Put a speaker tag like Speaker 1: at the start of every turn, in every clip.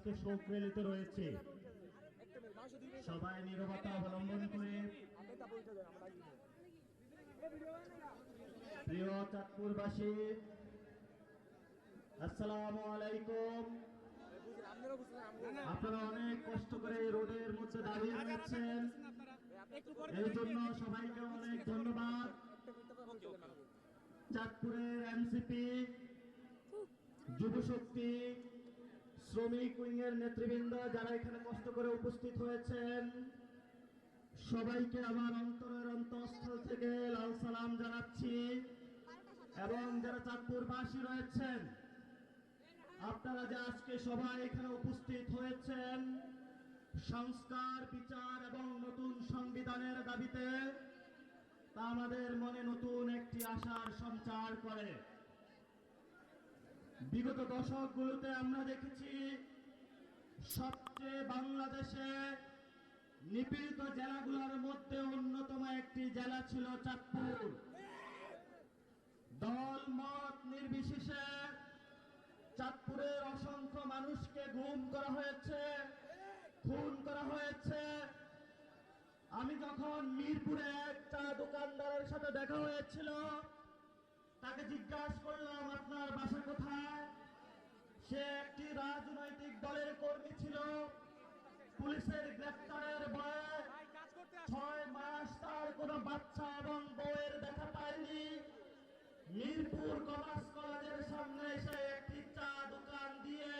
Speaker 1: আজকে শোক রেলিতে রয়েছে। সবাই নীরবতা অবলম্বন করে প্রিয় চাঁদপুরবাসী, আসসালামু আলাইকুম। আপনারা অনেক কষ্ট করে রোডের মধ্যে দাঁড়িয়ে রয়েছেন, এই জন্য সবাইকে অনেক ধন্যবাদ। চাঁদপুরের এনসিপি, যুবশক্তি, শ্রমিক উইংয়ের নেতৃবৃন্দ যারা এখানে কষ্ট করে উপস্থিত হয়েছেন, সবাইকে আমার অন্তরের অন্তঃস্থল থেকে লাল সালাম জানাচ্ছি। এবং যারা চাঁদপুরবাসী রয়েছেন, আপনারা যে আজকে সবাই এখানে উপস্থিত হয়েছেন সংস্কার, বিচার এবং নতুন সংবিধানের দাবিতে, তা আমাদের মনে নতুন একটি আশার সঞ্চার করে। বিগত দশকগুলোতে আমরা দেখেছি সবচেয়ে বাংলাদেশে নিপীড়িত জেলাগুলোর মধ্যে অন্যতম একটি জেলা ছিল চাঁদপুর। দল মত নির্বিশেষে চাঁদপুরের অসংখ্য মানুষকে গুম করা হয়েছে, খুন করা হয়েছে। আমি যখন মিরপুরে একটা দোকানদারের সাথে দেখা হয়েছিল, তাকে জিজ্ঞাসা করলাম আপনার বাসা কোথায়। সে একটি রাজনৈতিক দলের কর্মী ছিল। পুলিশের গ্রেফতারের ভয়ে 6 মাস তার কোনো বাচ্চা এবং বউয়ের দেখা পায়নি। মিরপুর কমার্স কলেজের সামনে এসে একটি চা দোকান দিয়ে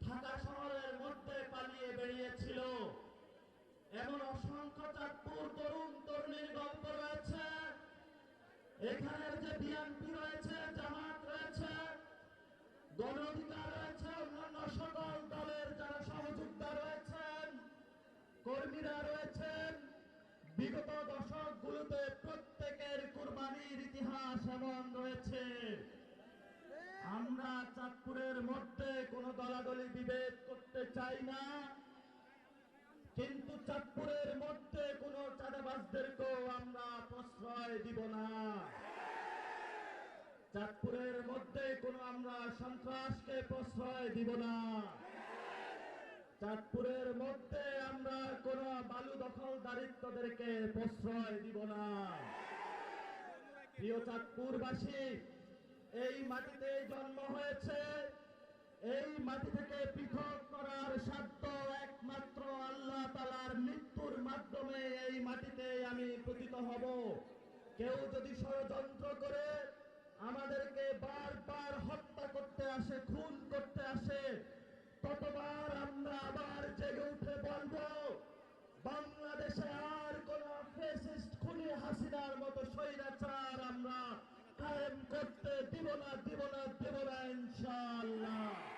Speaker 1: ঢাকা শহরের মধ্যে পালিয়ে বেরিয়েছিল। এমন অসংখ্য চাঁদপুর তরুণ তরুণীর গল্প রয়েছে। এখানের যে বিএনপি রয়েছে, জামাত রয়েছে, গণ অধিকার রয়েছে, অন্যান্য সকল দলের যারা সহযোদ্ধা রয়েছেন, কর্মীরা রয়েছেন, বিগত দশকগুলোতে প্রত্যেকের কুরবানির ইতিহাস এমন রয়েছে। আমরা চাঁদপুরের মধ্যে কোনো দলাদলি বিভেদ করতে চাই না, কিন্তু চাঁদপুরের মধ্যে কোনো চাঁদাবাজদেরকেও আমরা প্রশ্রয় দিব না। চাঁদপুরের মধ্যে কোনো আমরা সন্ত্রাসকে প্রশ্রয় দিব না। চাঁদপুরের মধ্যে আমরা কোনো বালু দখলদারিত্বদেরকে প্রশ্রয় দিব না। প্রিয় চাঁদপুরবাসী, এই মাটিতে জন্ম হয়েছে, এই মাটি থেকে পৃথক করার সাধ্য একমাত্র আল্লাহ তাআলার মৃত্যুর মাধ্যমে এই মাটিতে আমি পতিত হব। কেউ যদি ষড়যন্ত্র করে আমাদেরকে বারবার হত্যা করতে আসে, খুন করতে আসে, ততবার আমরা আবার জেগে উঠে বলবো, বাংলাদেশে আর কোন ফ্যাসিস্ট খুনি হাসিনার মতো স্বৈরাচার আমরা কায়েম করতে দিব না, ইনশাআল্লাহ।